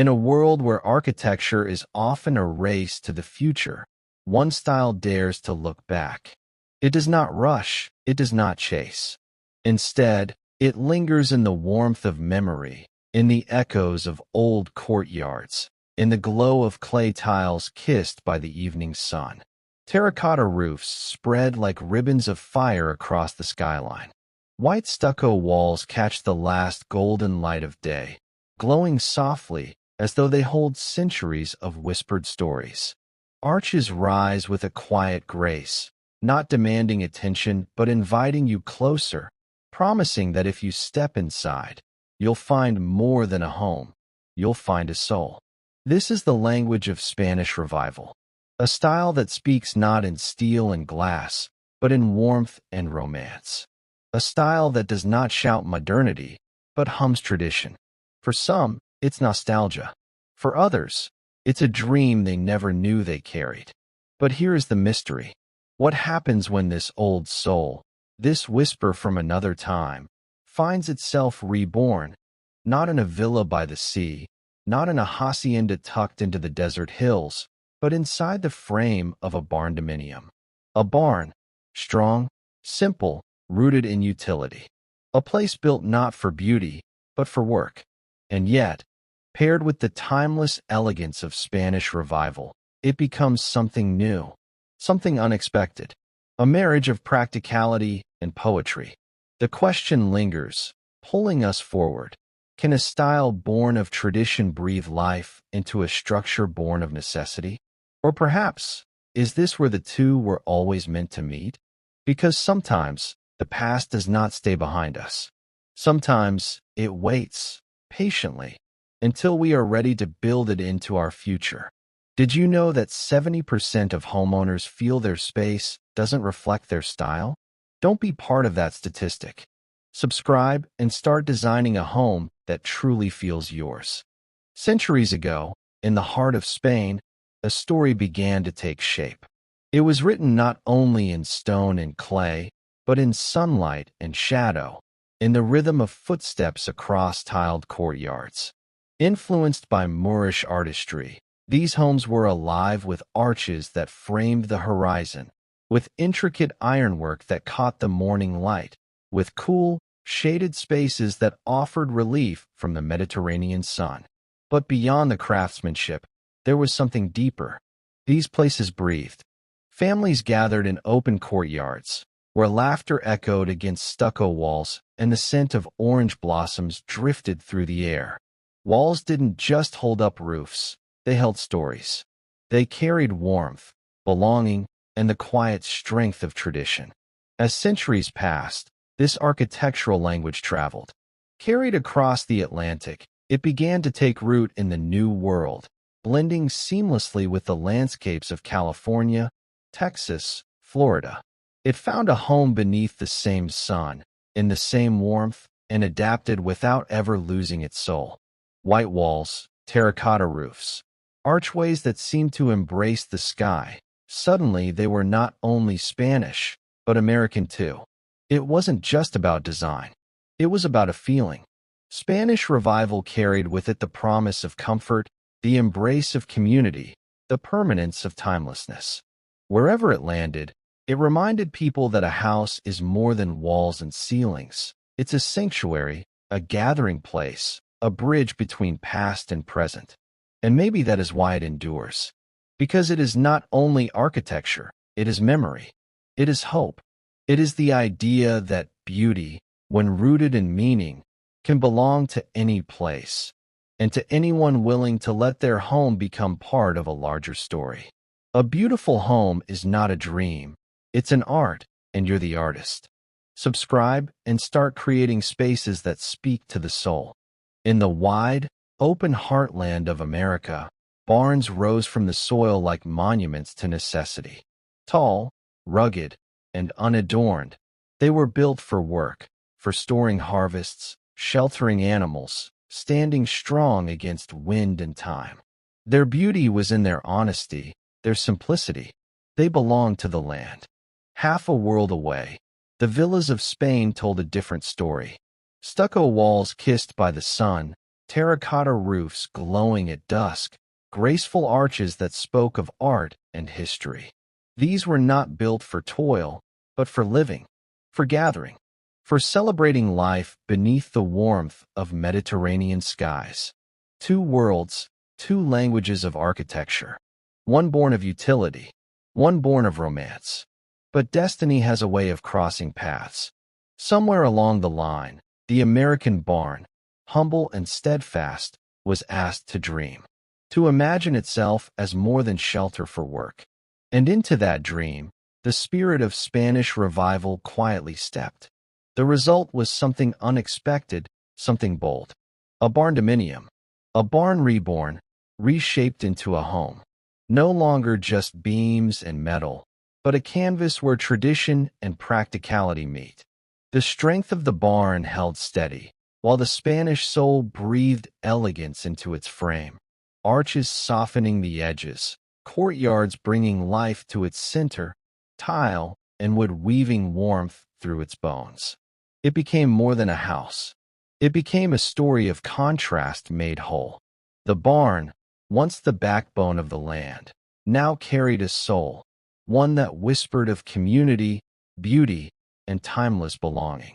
In a world where architecture is often a race to the future, one style dares to look back. It does not rush, it does not chase. Instead, it lingers in the warmth of memory, in the echoes of old courtyards, in the glow of clay tiles kissed by the evening sun. Terracotta roofs spread like ribbons of fire across the skyline. White stucco walls catch the last golden light of day, glowing softly as though they hold centuries of whispered stories. Arches rise with a quiet grace, not demanding attention but inviting you closer, promising that if you step inside, you'll find more than a home, you'll find a soul. This is the language of Spanish Revival, a style that speaks not in steel and glass, but in warmth and romance. A style that does not shout modernity, but hums tradition. For some, it's nostalgia. For others, it's a dream they never knew they carried. But here is the mystery. What happens when this old soul, this whisper from another time, finds itself reborn, not in a villa by the sea, not in a hacienda tucked into the desert hills, but inside the frame of a barndominium? A barn, strong, simple, rooted in utility. A place built not for beauty, but for work. And yet, paired with the timeless elegance of Spanish Revival, it becomes something new, something unexpected, a marriage of practicality and poetry. The question lingers, pulling us forward. Can a style born of tradition breathe life into a structure born of necessity? Or perhaps, is this where the two were always meant to meet? Because sometimes, the past does not stay behind us. Sometimes, it waits, patiently, until we are ready to build it into our future. Did you know that 70% of homeowners feel their space doesn't reflect their style? Don't be part of that statistic. Subscribe and start designing a home that truly feels yours. Centuries ago, in the heart of Spain, a story began to take shape. It was written not only in stone and clay, but in sunlight and shadow, in the rhythm of footsteps across tiled courtyards. Influenced by Moorish artistry, these homes were alive with arches that framed the horizon, with intricate ironwork that caught the morning light, with cool, shaded spaces that offered relief from the Mediterranean sun. But beyond the craftsmanship, there was something deeper. These places breathed. Families gathered in open courtyards, where laughter echoed against stucco walls and the scent of orange blossoms drifted through the air. Walls didn't just hold up roofs, they held stories. They carried warmth, belonging, and the quiet strength of tradition. As centuries passed, this architectural language traveled. Carried across the Atlantic, it began to take root in the New World, blending seamlessly with the landscapes of California, Texas, Florida. It found a home beneath the same sun, in the same warmth, and adapted without ever losing its soul. White walls, terracotta roofs, archways that seemed to embrace the sky. Suddenly, they were not only Spanish, but American too. It wasn't just about design. It was about a feeling. Spanish Revival carried with it the promise of comfort, the embrace of community, the permanence of timelessness. Wherever it landed, it reminded people that a house is more than walls and ceilings. It's a sanctuary, a gathering place, a bridge between past and present. And maybe that is why it endures. Because it is not only architecture, it is memory. It is hope. It is the idea that beauty, when rooted in meaning, can belong to any place, and to anyone willing to let their home become part of a larger story. A beautiful home is not a dream. It's an art, and you're the artist. Subscribe and start creating spaces that speak to the soul. In the wide, open heartland of America, barns rose from the soil like monuments to necessity. Tall, rugged, and unadorned, they were built for work, for storing harvests, sheltering animals, standing strong against wind and time. Their beauty was in their honesty, their simplicity. They belonged to the land. Half a world away, the villas of Spain told a different story. Stucco walls kissed by the sun, terracotta roofs glowing at dusk, graceful arches that spoke of art and history. These were not built for toil, but for living, for gathering, for celebrating life beneath the warmth of Mediterranean skies. Two worlds, two languages of architecture, one born of utility, one born of romance. But destiny has a way of crossing paths. Somewhere along the line, the American barn, humble and steadfast, was asked to dream, to imagine itself as more than shelter for work. And into that dream, the spirit of Spanish revival quietly stepped. The result was something unexpected, something bold. A barndominium, a barn reborn, reshaped into a home. No longer just beams and metal, but a canvas where tradition and practicality meet. The strength of the barn held steady, while the Spanish soul breathed elegance into its frame. Arches softening the edges, courtyards bringing life to its center, tile and wood weaving warmth through its bones. It became more than a house. It became a story of contrast made whole. The barn, once the backbone of the land, now carried a soul, one that whispered of community, beauty, and timeless belonging.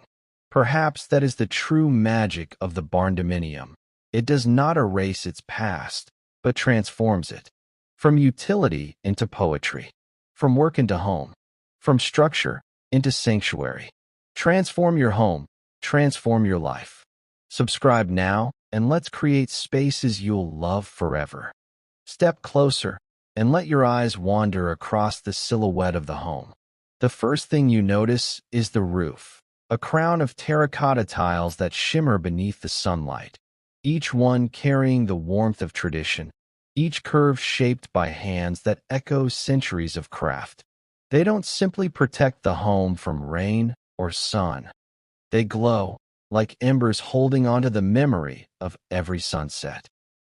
Perhaps that is the true magic of the barndominium. It does not erase its past, but transforms it. From utility into poetry, from work into home, from structure into sanctuary. Transform your home, transform your life. Subscribe now, and let's create spaces you'll love forever. Step closer, and let your eyes wander across the silhouette of the home. The first thing you notice is the roof, a crown of terracotta tiles that shimmer beneath the sunlight, each one carrying the warmth of tradition, each curve shaped by hands that echo centuries of craft. They don't simply protect the home from rain or sun. They glow, like embers holding onto the memory of every sunset.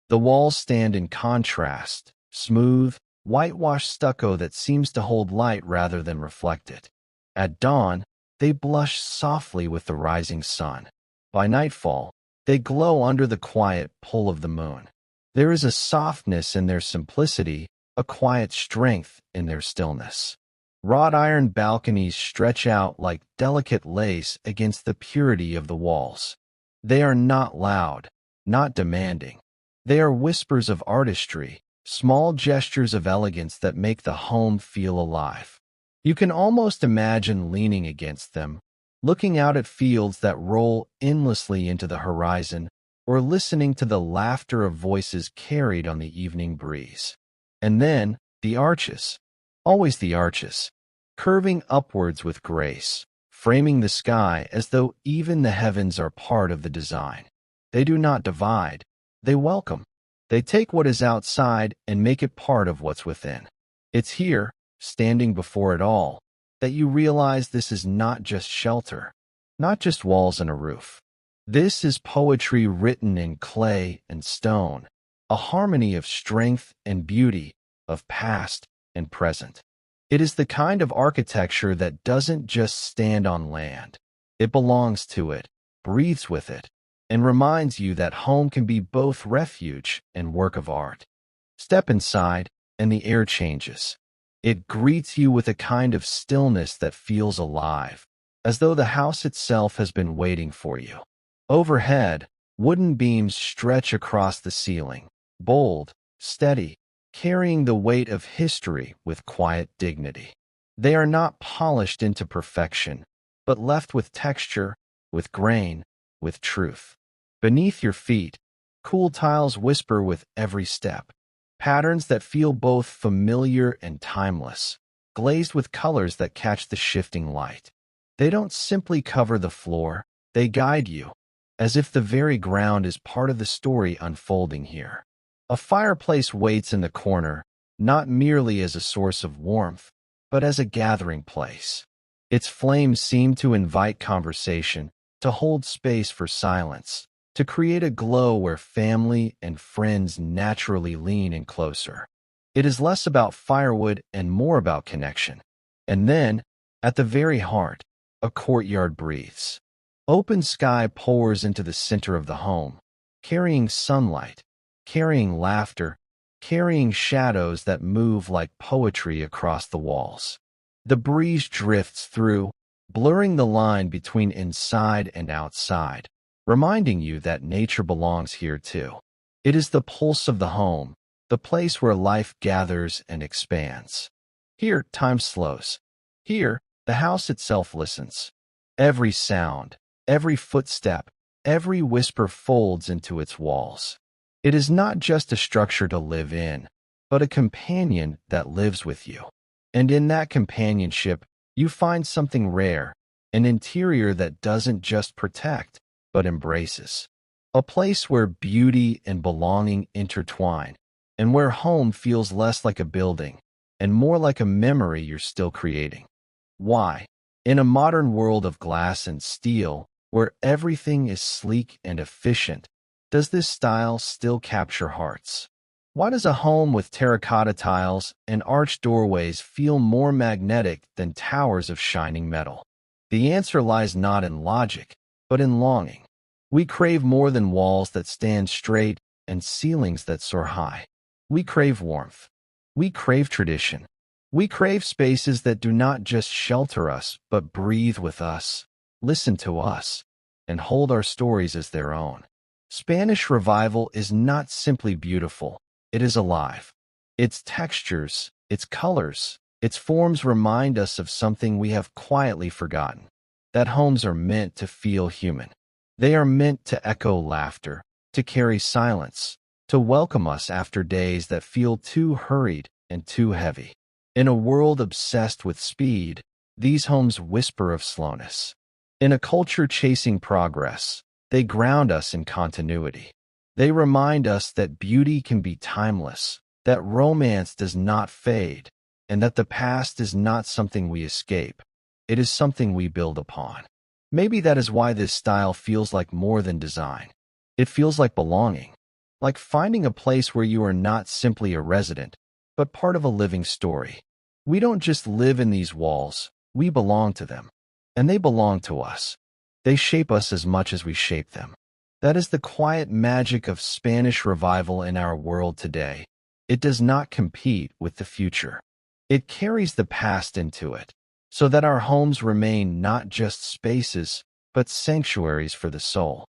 The walls stand in contrast, smooth, whitewashed stucco that seems to hold light rather than reflect it. At dawn, they blush softly with the rising sun. By nightfall, they glow under the quiet pull of the moon. There is a softness in their simplicity, a quiet strength in their stillness. Wrought-iron balconies stretch out like delicate lace against the purity of the walls. They are not loud, not demanding. They are whispers of artistry, small gestures of elegance that make the home feel alive. You can almost imagine leaning against them, looking out at fields that roll endlessly into the horizon, or listening to the laughter of voices carried on the evening breeze. And then, the arches. Always the arches, curving upwards with grace, framing the sky as though even the heavens are part of the design. They do not divide, they welcome. They take what is outside and make it part of what's within. It's here, standing before it all, that you realize this is not just shelter, not just walls and a roof. This is poetry written in clay and stone, a harmony of strength and beauty, of past and present. It is the kind of architecture that doesn't just stand on land. It belongs to it, breathes with it, and reminds you that home can be both refuge and work of art. Step inside, and the air changes. It greets you with a kind of stillness that feels alive, as though the house itself has been waiting for you. Overhead, wooden beams stretch across the ceiling, bold, steady, carrying the weight of history with quiet dignity. They are not polished into perfection, but left with texture, with grain, with truth. Beneath your feet, cool tiles whisper with every step, patterns that feel both familiar and timeless, glazed with colors that catch the shifting light. They don't simply cover the floor, they guide you, as if the very ground is part of the story unfolding here. A fireplace waits in the corner, not merely as a source of warmth, but as a gathering place. Its flames seem to invite conversation, to hold space for silence, to create a glow where family and friends naturally lean in closer. It is less about firewood and more about connection. And then, at the very heart, a courtyard breathes. Open sky pours into the center of the home, carrying sunlight, carrying laughter, carrying shadows that move like poetry across the walls. The breeze drifts through, blurring the line between inside and outside, reminding you that nature belongs here too. It is the pulse of the home, the place where life gathers and expands. Here, time slows. Here, the house itself listens. Every sound, every footstep, every whisper folds into its walls. It is not just a structure to live in, but a companion that lives with you. And in that companionship, you find something rare, an interior that doesn't just protect, but embraces. A place where beauty and belonging intertwine, and where home feels less like a building and more like a memory you're still creating. Why? In a modern world of glass and steel, where everything is sleek and efficient, does this style still capture hearts? Why does a home with terracotta tiles and arched doorways feel more magnetic than towers of shining metal? The answer lies not in logic, but in longing. We crave more than walls that stand straight and ceilings that soar high. We crave warmth. We crave tradition. We crave spaces that do not just shelter us, but breathe with us, listen to us, and hold our stories as their own. Spanish Revival is not simply beautiful, it is alive. Its textures, its colors, its forms remind us of something we have quietly forgotten, that homes are meant to feel human. They are meant to echo laughter, to carry silence, to welcome us after days that feel too hurried and too heavy. In a world obsessed with speed, these homes whisper of slowness. In a culture chasing progress, they ground us in continuity. They remind us that beauty can be timeless, that romance does not fade, and that the past is not something we escape. It is something we build upon. Maybe that is why this style feels like more than design. It feels like belonging, like finding a place where you are not simply a resident, but part of a living story. We don't just live in these walls, we belong to them, and they belong to us. They shape us as much as we shape them. That is the quiet magic of Spanish Revival in our world today. It does not compete with the future. It carries the past into it, so that our homes remain not just spaces, but sanctuaries for the soul.